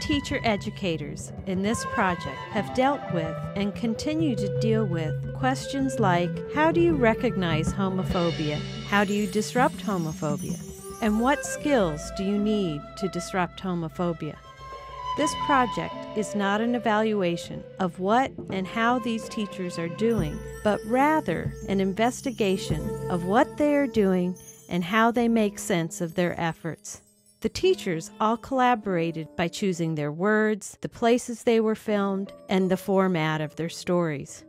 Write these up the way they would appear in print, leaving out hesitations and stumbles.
teacher educators in this project have dealt with and continue to deal with questions like, how do you recognize homophobia? How do you disrupt homophobia? And what skills do you need to disrupt homophobia? This project is not an evaluation of what and how these teachers are doing, but rather an investigation of what they are doing and how they make sense of their efforts. The teachers all collaborated by choosing their words, the places they were filmed, and the format of their stories.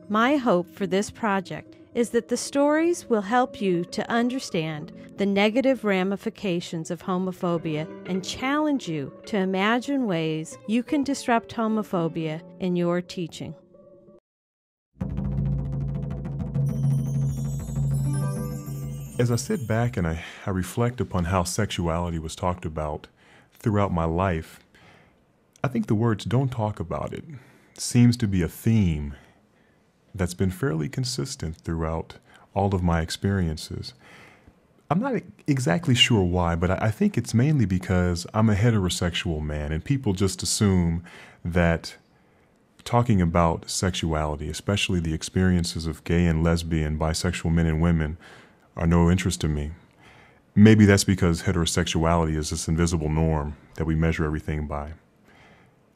My hope for this project is that the stories will help you to understand the negative ramifications of homophobia and challenge you to imagine ways you can disrupt homophobia in your teaching. As I sit back and I reflect upon how sexuality was talked about throughout my life, I think the words "don't talk about it" seems to be a theme that's been fairly consistent throughout all of my experiences. I'm not exactly sure why, but I think it's mainly because I'm a heterosexual man and people just assume that talking about sexuality, especially the experiences of gay and lesbian, bisexual men and women, are no interest to me. Maybe that's because heterosexuality is this invisible norm that we measure everything by.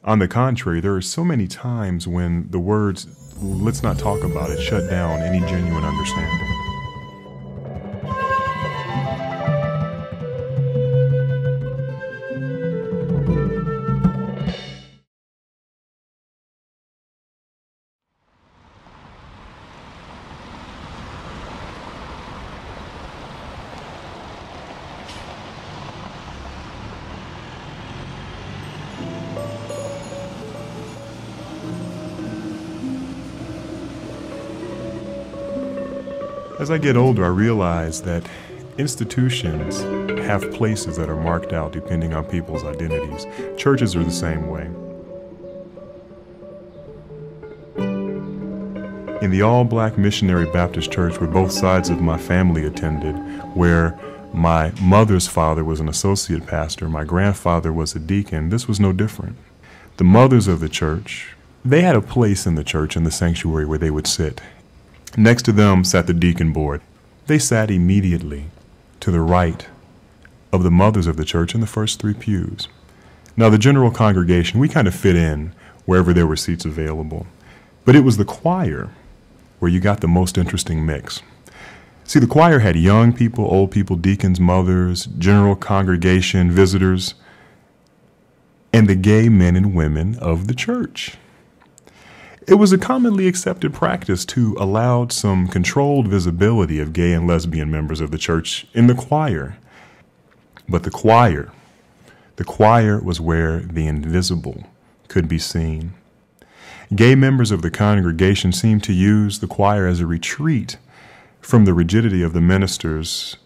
On the contrary, there are so many times when the words, "let's not talk about it," shut down any genuine understanding. As I get older, I realize that institutions have places that are marked out depending on people's identities. Churches are the same way. In the all-black missionary Baptist church where both sides of my family attended, where my mother's father was an associate pastor, my grandfather was a deacon, this was no different. The mothers of the church, they had a place in the church, in the sanctuary, where they would sit. Next to them sat the deacon board. They sat immediately to the right of the mothers of the church in the first 3 pews. Now, the general congregation, we kind of fit in wherever there were seats available. But it was the choir where you got the most interesting mix. See, the choir had young people, old people, deacons, mothers, general congregation, visitors, and the gay men and women of the church. It was a commonly accepted practice to allow some controlled visibility of gay and lesbian members of the church in the choir. But the choir was where the invisible could be seen. Gay members of the congregation seemed to use the choir as a retreat from the rigidity of the minister's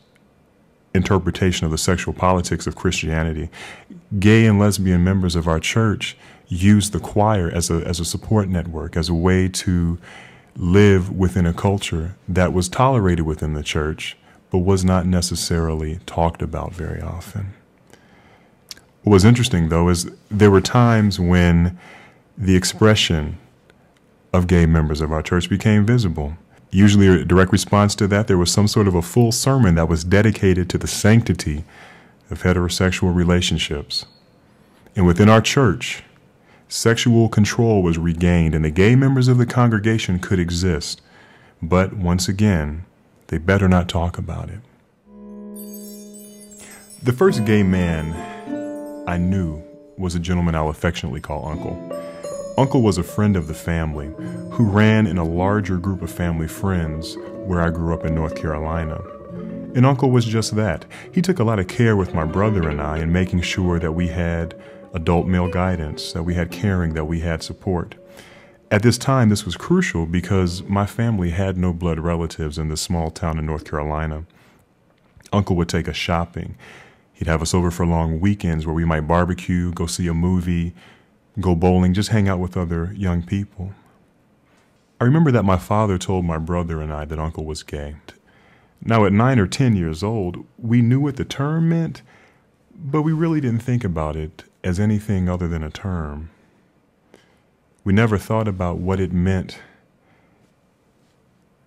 interpretation of the sexual politics of Christianity. Gay and lesbian members of our church used the choir as a support network, as a way to live within a culture that was tolerated within the church, but was not necessarily talked about very often. What was interesting, though, is there were times when the expression of gay members of our church became visible. Usually a direct response to that, there was some sort of a full sermon that was dedicated to the sanctity of heterosexual relationships. And within our church, sexual control was regained and the gay members of the congregation could exist. But once again, they better not talk about it. The first gay man I knew was a gentleman I'll affectionately call Uncle. Uncle was a friend of the family who ran in a larger group of family friends where I grew up in North Carolina. And Uncle was just that. He took a lot of care with my brother and I in making sure that we had adult male guidance, that we had caring, that we had support. At this time, this was crucial because my family had no blood relatives in this small town in North Carolina. Uncle would take us shopping. He'd have us over for long weekends where we might barbecue, go see a movie, go bowling, just hang out with other young people. I remember that my father told my brother and I that Uncle was gay. Now, at 9 or 10 years old, we knew what the term meant, but we really didn't think about it as anything other than a term. We never thought about what it meant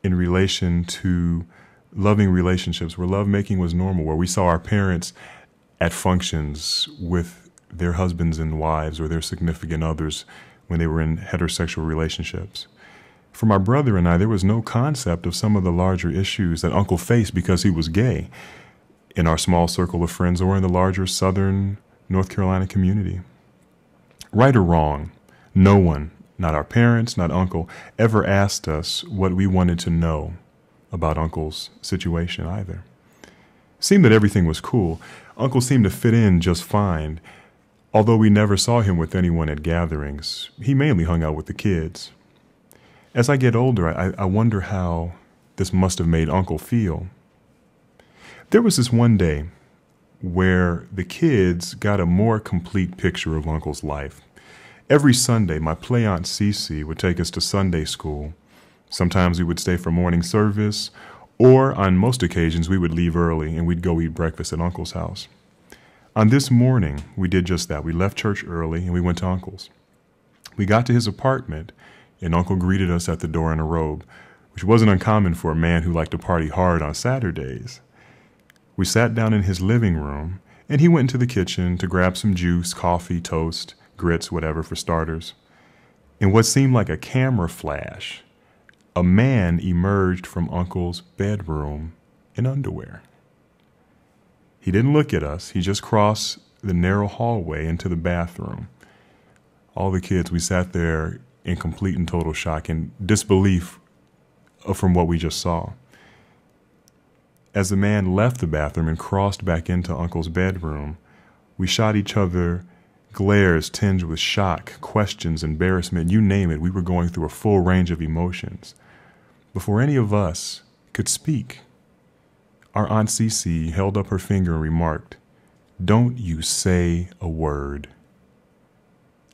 in relation to loving relationships, where lovemaking was normal, where we saw our parents at functions with their husbands and wives or their significant others when they were in heterosexual relationships. For my brother and I, there was no concept of some of the larger issues that Uncle faced because he was gay in our small circle of friends or in the larger Southern North Carolina community. Right or wrong, no one, not our parents, not Uncle, ever asked us what we wanted to know about Uncle's situation either. It seemed that everything was cool. Uncle seemed to fit in just fine. Although we never saw him with anyone at gatherings, he mainly hung out with the kids. As I get older, I wonder how this must have made Uncle feel. There was this one day where the kids got a more complete picture of Uncle's life. Every Sunday, my play aunt Cece would take us to Sunday school. Sometimes we would stay for morning service, or on most occasions we would leave early and we'd go eat breakfast at Uncle's house. On this morning, we did just that. We left church early and we went to Uncle's. We got to his apartment and Uncle greeted us at the door in a robe, which wasn't uncommon for a man who liked to party hard on Saturdays. We sat down in his living room and he went into the kitchen to grab some juice, coffee, toast, grits, whatever for starters. In what seemed like a camera flash, a man emerged from Uncle's bedroom in underwear. He didn't look at us. He just crossed the narrow hallway into the bathroom. All the kids, we sat there in complete and total shock and disbelief from what we just saw. As the man left the bathroom and crossed back into Uncle's bedroom, we shot each other glares tinged with shock, questions, embarrassment, you name it. We were going through a full range of emotions. Before any of us could speak, our Aunt Cece held up her finger and remarked, "Don't you say a word."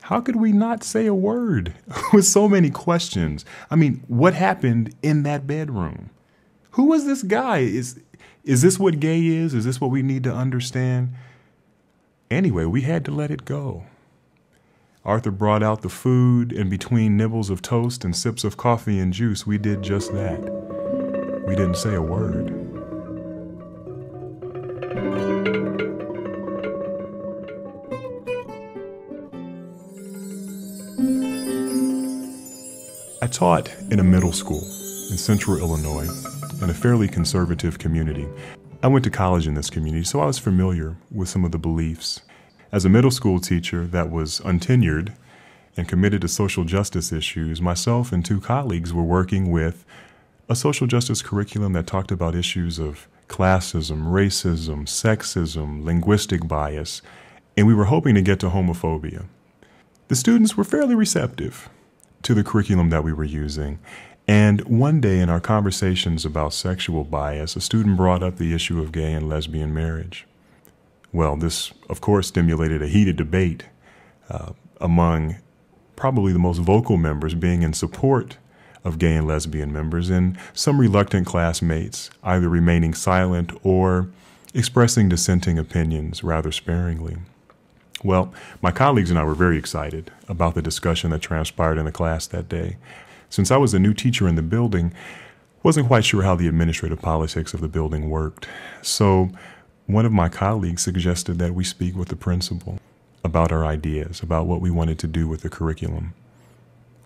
How could we not say a word with so many questions? I mean, what happened in that bedroom? Who was this guy? Is this what gay is? Is this what we need to understand? Anyway, we had to let it go. Arthur brought out the food, and between nibbles of toast and sips of coffee and juice, we did just that. We didn't say a word. I taught in a middle school in central Illinois in a fairly conservative community. I went to college in this community, so I was familiar with some of the beliefs. As a middle school teacher that was untenured and committed to social justice issues, myself and two colleagues were working with a social justice curriculum that talked about issues of classism, racism, sexism, linguistic bias, and we were hoping to get to homophobia. The students were fairly receptive to the curriculum that we were using. And one day in our conversations about sexual bias, a student brought up the issue of gay and lesbian marriage. Well, this, of course, stimulated a heated debate among probably the most vocal members being in support of gay and lesbian members, and some reluctant classmates either remaining silent or expressing dissenting opinions rather sparingly. Well, my colleagues and I were very excited about the discussion that transpired in the class that day. Since I was a new teacher in the building, wasn't quite sure how the administrative politics of the building worked. So one of my colleagues suggested that we speak with the principal about our ideas, about what we wanted to do with the curriculum.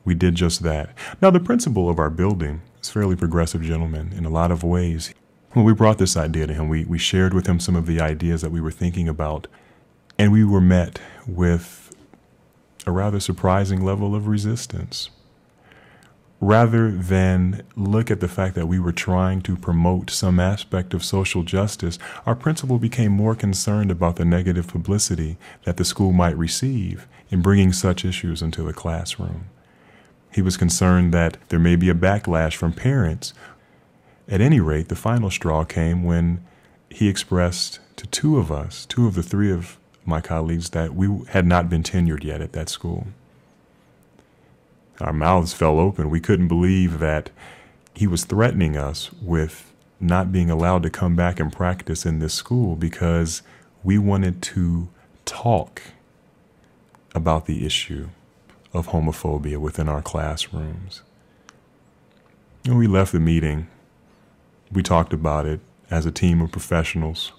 We did just that. Now, the principal of our building is a fairly progressive gentleman in a lot of ways. When we brought this idea to him, we shared with him some of the ideas that we were thinking about, and we were met with a rather surprising level of resistance. Rather than look at the fact that we were trying to promote some aspect of social justice, our principal became more concerned about the negative publicity that the school might receive in bringing such issues into the classroom. He was concerned that there may be a backlash from parents. At any rate, the final straw came when he expressed to two of the three of my colleagues, that we had not been tenured yet at that school. Our mouths fell open. We couldn't believe that he was threatening us with not being allowed to come back and practice in this school because we wanted to talk about the issue of homophobia within our classrooms. When we left the meeting, we talked about it as a team of professionals,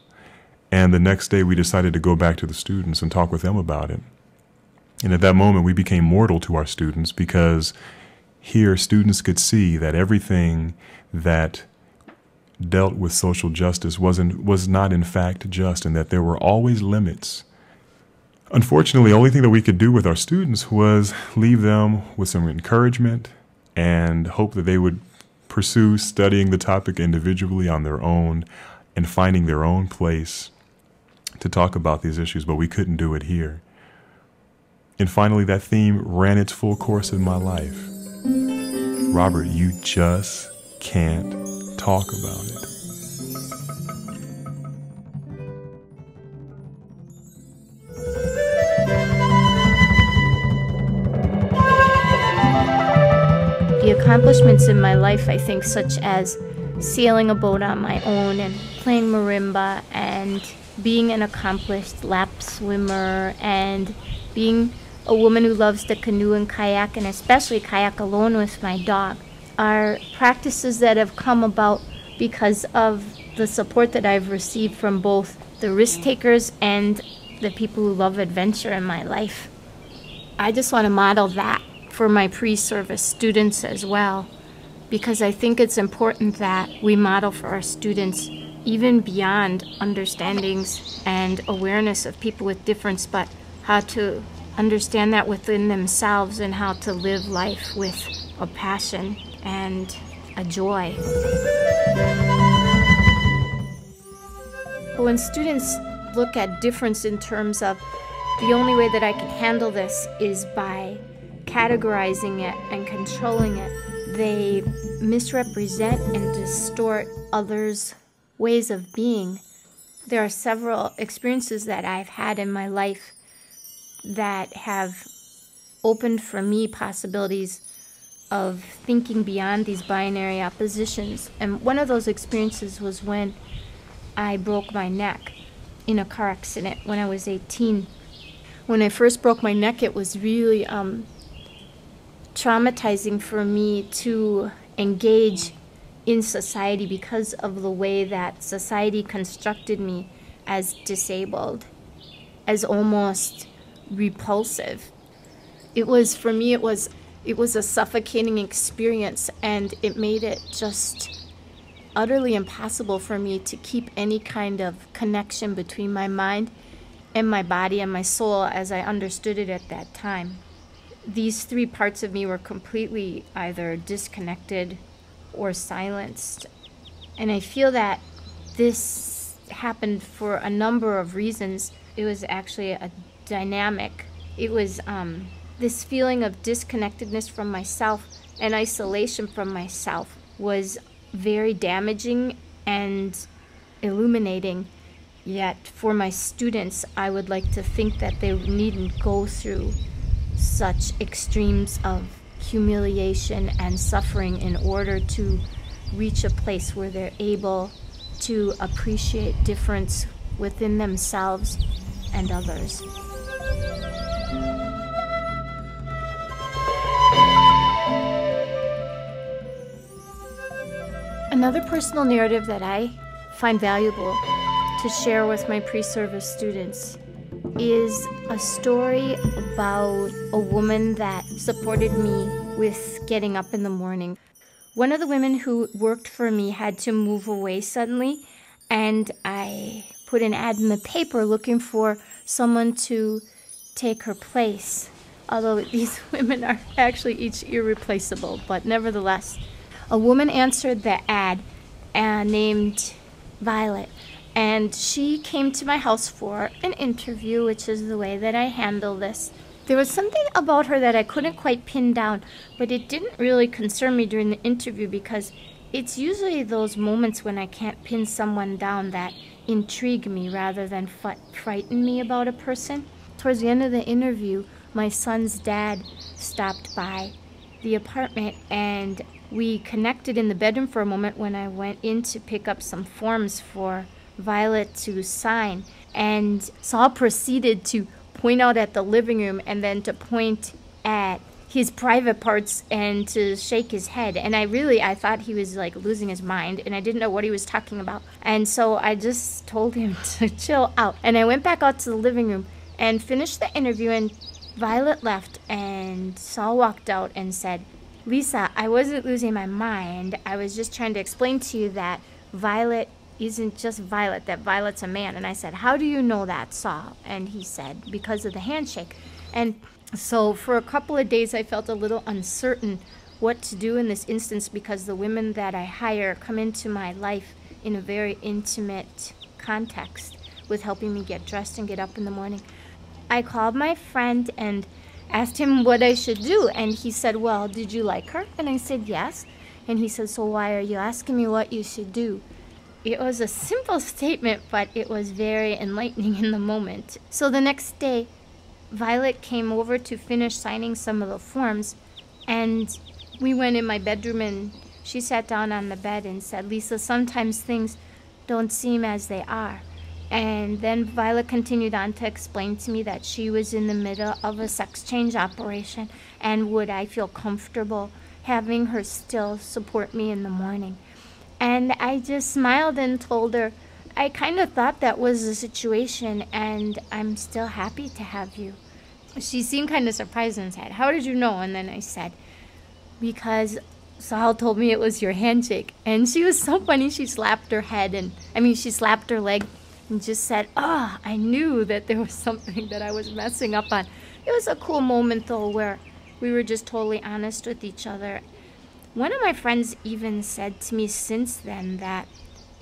and the next day we decided to go back to the students and talk with them about it. And at that moment, we became mortal to our students, because here students could see that everything that dealt with social justice was not in fact just, and that there were always limits. Unfortunately, the only thing that we could do with our students was leave them with some encouragement and hope that they would pursue studying the topic individually on their own and finding their own place to talk about these issues, but we couldn't do it here. And finally, that theme ran its full course in my life. Robert, you just can't talk about it. The accomplishments in my life, I think, such as sailing a boat on my own and playing marimba and being an accomplished lap swimmer and being a woman who loves to canoe and kayak, and especially kayak alone with my dog, are practices that have come about because of the support that I've received from both the risk takers and the people who love adventure in my life. I just want to model that for my pre-service students as well, because I think it's important that we model for our students even beyond understandings and awareness of people with difference, but how to understand that within themselves and how to live life with a passion and a joy. But when students look at difference in terms of the only way that I can handle this is by categorizing it and controlling it, they misrepresent and distort others' ways of being. There are several experiences that I've had in my life that have opened for me possibilities of thinking beyond these binary oppositions. And one of those experiences was when I broke my neck in a car accident when I was 18. When I first broke my neck, it was really traumatizing for me to engage in society because of the way that society constructed me as disabled, as almost repulsive. It was, for me, it was a suffocating experience, and it made it just utterly impossible for me to keep any kind of connection between my mind and my body and my soul as I understood it at that time. These three parts of me were completely either disconnected or silenced. And I feel that this happened for a number of reasons. It was actually a dynamic. It was this feeling of disconnectedness from myself and isolation from myself was very damaging and illuminating. Yet for my students, I would like to think that they needn't go through such extremes of humiliation and suffering in order to reach a place where they're able to appreciate difference within themselves and others. Another personal narrative that I find valuable to share with my pre-service students is a story about a woman that supported me with getting up in the morning. One of the women who worked for me had to move away suddenly, and I put an ad in the paper looking for someone to take her place. Although these women are actually each irreplaceable, but nevertheless. A woman answered the ad named Violet, and she came to my house for an interview, which is the way that I handle this. There was something about her that I couldn't quite pin down, but it didn't really concern me during the interview because it's usually those moments when I can't pin someone down that intrigue me rather than frighten me about a person. Towards the end of the interview, my son's dad stopped by the apartment and we connected in the bedroom for a moment when I went in to pick up some forms for Violet to sign, and Saul proceeded to point out at the living room and then to point at his private parts and to shake his head. And I thought he was like losing his mind, and I didn't know what he was talking about. And so I just told him to chill out. And I went back out to the living room and finished the interview, and Violet left, and Saul walked out and said, "Lisa, I wasn't losing my mind. I was just trying to explain to you that Violet isn't just Violet, that Violet's a man." And I said, "How do you know that, Saul?" And he said, "Because of the handshake." And so for a couple of days, I felt a little uncertain what to do in this instance, because the women that I hire come into my life in a very intimate context with helping me get dressed and get up in the morning. I called my friend and asked him what I should do, and he said, "Well, did you like her?" And I said, "Yes." And he said, "So why are you asking me what you should do?" It was a simple statement, but it was very enlightening in the moment. So the next day, Violet came over to finish signing some of the forms, and we went in my bedroom, and she sat down on the bed and said, "Lisa, sometimes things don't seem as they are." And then Violet continued on to explain to me that she was in the middle of a sex change operation, and would I feel comfortable having her still support me in the morning. And I just smiled and told her, "I kind of thought that was the situation, and I'm still happy to have you." She seemed kind of surprised and said, "How did you know?" And then I said, "Because Saul told me it was your handshake." And she was so funny. She slapped her leg and just said, "Oh, I knew that there was something that I was messing up on." It was a cool moment, though, where we were just totally honest with each other. One of my friends even said to me since then that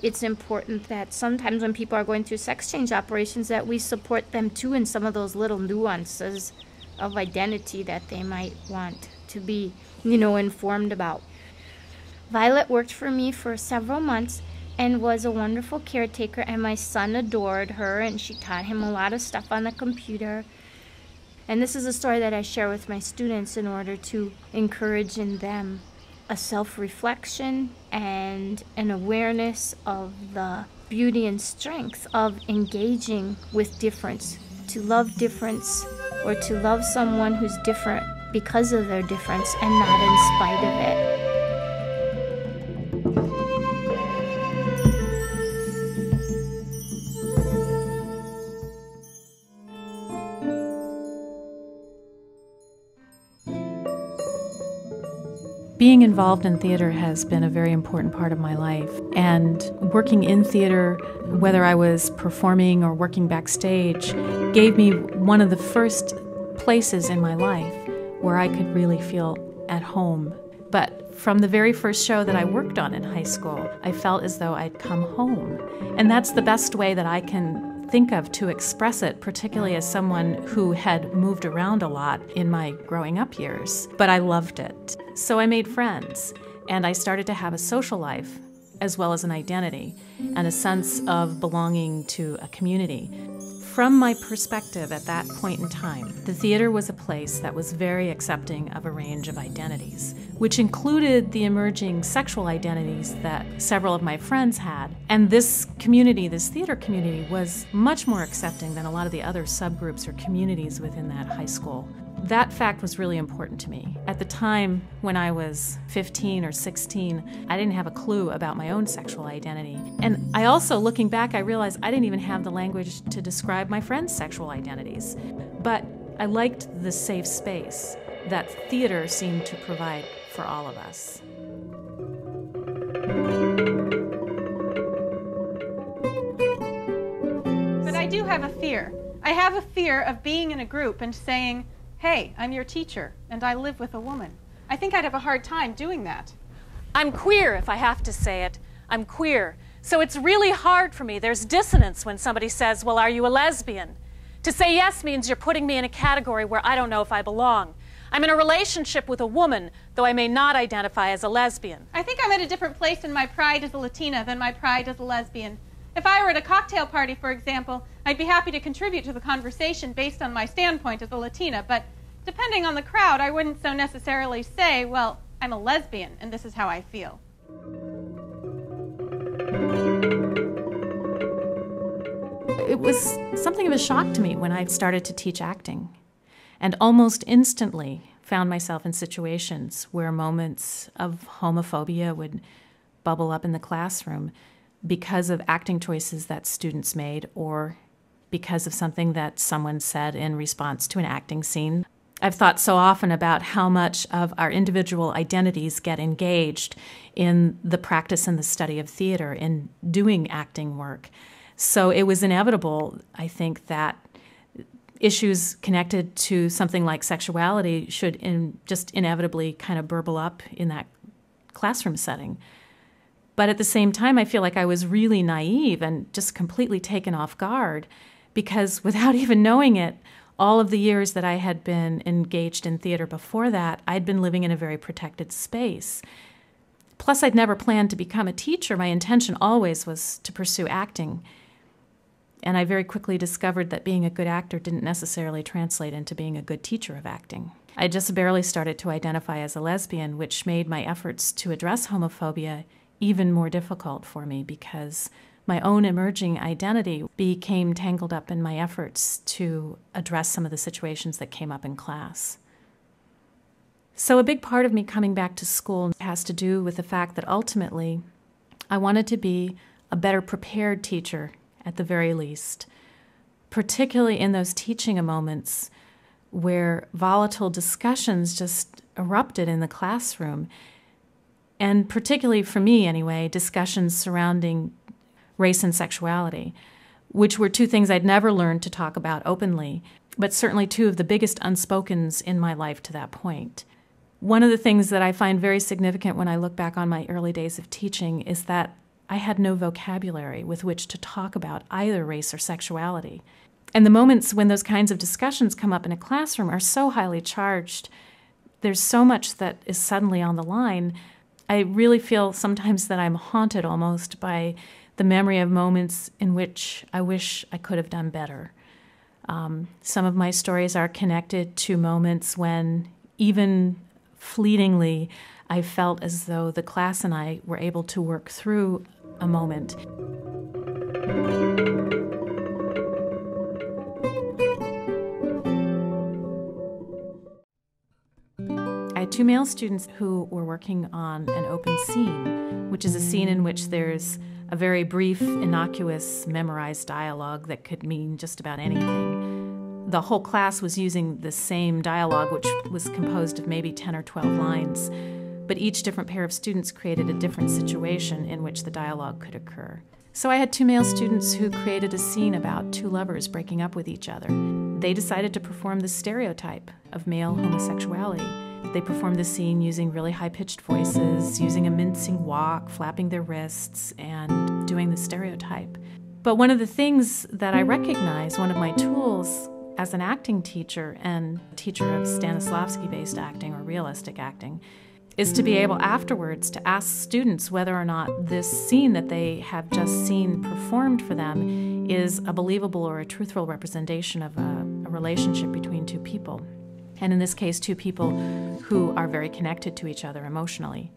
it's important that sometimes when people are going through sex change operations, that we support them too in some of those little nuances of identity that they might want to be, informed about. Violet worked for me for several months and was a wonderful caretaker, and my son adored her, and she taught him a lot of stuff on the computer. And this is a story that I share with my students in order to encourage in them a self-reflection and an awareness of the beauty and strength of engaging with difference, to love difference, or to love someone who's different because of their difference and not in spite of it. Being involved in theater has been a very important part of my life, and working in theater, whether I was performing or working backstage, gave me one of the first places in my life where I could really feel at home. But from the very first show that I worked on in high school, I felt as though I'd come home. And that's the best way that I can think of to express it, particularly as someone who had moved around a lot in my growing up years. But I loved it. So I made friends, and I started to have a social life, as well as an identity, and a sense of belonging to a community. From my perspective at that point in time, the theater was a place that was very accepting of a range of identities, which included the emerging sexual identities that several of my friends had. And this community, this theater community, was much more accepting than a lot of the other subgroups or communities within that high school. That fact was really important to me. At the time, when I was 15 or 16, I didn't have a clue about my own sexual identity. And I also, looking back, I realized I didn't even have the language to describe my friends' sexual identities. But I liked the safe space that theater seemed to provide for all of us. But I do have a fear. I have a fear of being in a group and saying, "Hey, I'm your teacher, and I live with a woman." I think I'd have a hard time doing that. I'm queer, if I have to say it. I'm queer. So it's really hard for me. There's dissonance when somebody says, "Well, are you a lesbian?" To say yes means you're putting me in a category where I don't know if I belong. I'm in a relationship with a woman, though I may not identify as a lesbian. I think I'm at a different place in my pride as a Latina than my pride as a lesbian. If I were at a cocktail party, for example, I'd be happy to contribute to the conversation based on my standpoint as a Latina, but depending on the crowd, I wouldn't so necessarily say, "Well, I'm a lesbian, and this is how I feel." it was something of a shock to me when I started to teach acting, and almost instantly found myself in situations where moments of homophobia would bubble up in the classroom because of acting choices that students made or because of something that someone said in response to an acting scene. I've thought so often about how much of our individual identities get engaged in the practice and the study of theater, in doing acting work. So it was inevitable, I think, that issues connected to something like sexuality should just inevitably kind of burble up in that classroom setting. But at the same time, I feel like I was really naive and just completely taken off guard because without even knowing it, all of the years that I had been engaged in theater before that, I'd been living in a very protected space. Plus, I'd never planned to become a teacher. My intention always was to pursue acting. And I very quickly discovered that being a good actor didn't necessarily translate into being a good teacher of acting. I just barely started to identify as a lesbian, which made my efforts to address homophobia even more difficult for me because my own emerging identity became tangled up in my efforts to address some of the situations that came up in class. So a big part of me coming back to school has to do with the fact that ultimately I wanted to be a better prepared teacher at the very least, particularly in those teaching moments where volatile discussions just erupted in the classroom. And particularly for me anyway, discussions surrounding race and sexuality, which were two things I'd never learned to talk about openly, but certainly two of the biggest unspokens in my life to that point. One of the things that I find very significant when I look back on my early days of teaching is that I had no vocabulary with which to talk about either race or sexuality. And the moments when those kinds of discussions come up in a classroom are so highly charged. There's so much that is suddenly on the line. I really feel sometimes that I'm haunted almost by the memory of moments in which I wish I could have done better. Some of my stories are connected to moments when, even fleetingly, I felt as though the class and I were able to work through a moment. I had two male students who were working on an open scene, which is a scene in which there's a very brief, innocuous, memorized dialogue that could mean just about anything. The whole class was using the same dialogue, which was composed of maybe 10 or 12 lines, but each different pair of students created a different situation in which the dialogue could occur. So I had two male students who created a scene about two lovers breaking up with each other. They decided to perform the stereotype of male homosexuality. They performed the scene using really high-pitched voices, using a mincing walk, flapping their wrists, and doing the stereotype. But one of the things that I recognize, one of my tools as an acting teacher and teacher of Stanislavski-based acting or realistic acting, is to be able afterwards to ask students whether or not this scene that they have just seen performed for them is a believable or a truthful representation of a relationship between two people. And in this case, two people who are very connected to each other emotionally.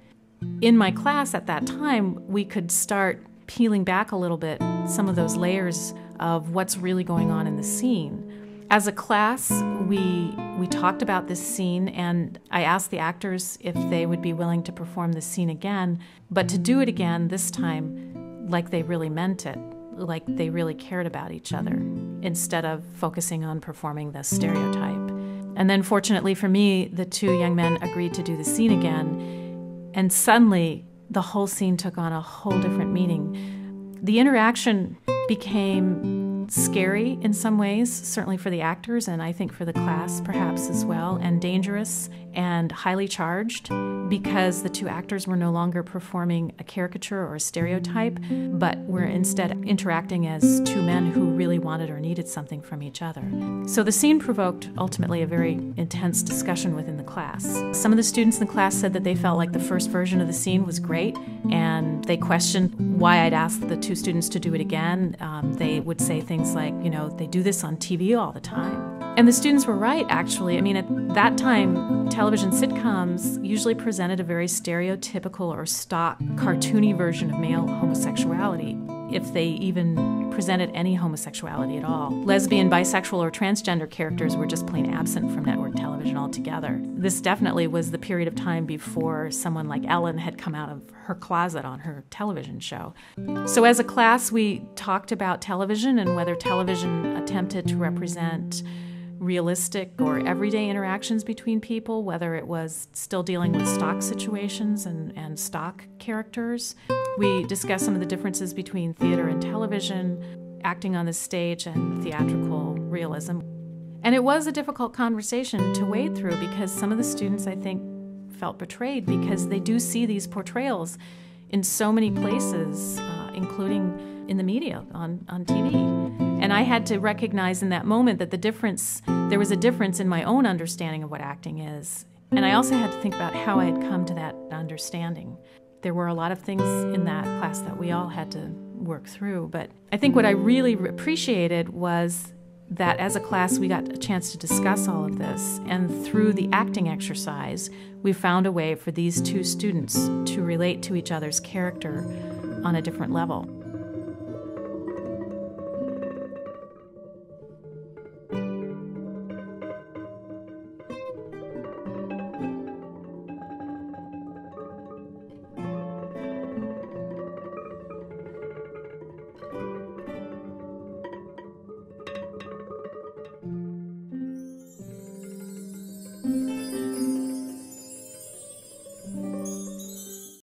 In my class at that time, we could start peeling back a little bit some of those layers of what's really going on in the scene. As a class, we talked about this scene, and I asked the actors if they would be willing to perform this scene again, but to do it again this time like they really meant it, like they really cared about each other, instead of focusing on performing the stereotype. And then fortunately for me, the two young men agreed to do the scene again, and suddenly the whole scene took on a whole different meaning. The interaction became scary in some ways, certainly for the actors, and I think for the class perhaps as well, and dangerous and highly charged, because the two actors were no longer performing a caricature or a stereotype, but were instead interacting as two men who really wanted or needed something from each other. So the scene provoked ultimately a very intense discussion within the class. Some of the students in the class said that they felt like the first version of the scene was great, and they questioned why I'd asked the two students to do it again. They would say things like, you know, they do this on TV all the time. And the students were right, actually. I mean, at that time, television sitcoms usually presented a very stereotypical or stock, cartoony version of male homosexuality. if they even presented any homosexuality at all. Lesbian, bisexual, or transgender characters were just plain absent from network television altogether. This definitely was the period of time before someone like Ellen had come out of her closet on her television show. So as a class, we talked about television and whether television attempted to represent realistic or everyday interactions between people, whether it was still dealing with stock situations and stock characters. We discussed some of the differences between theater and television, acting on the stage, and theatrical realism. And it was a difficult conversation to wade through because some of the students, I think, felt betrayed because they do see these portrayals in so many places, including in the media, on TV. And I had to recognize in that moment that there was a difference in my own understanding of what acting is. And I also had to think about how I had come to that understanding. There were a lot of things in that class that we all had to work through. But I think what I really appreciated was that as a class we got a chance to discuss all of this. And through the acting exercise, we found a way for these two students to relate to each other's character on a different level.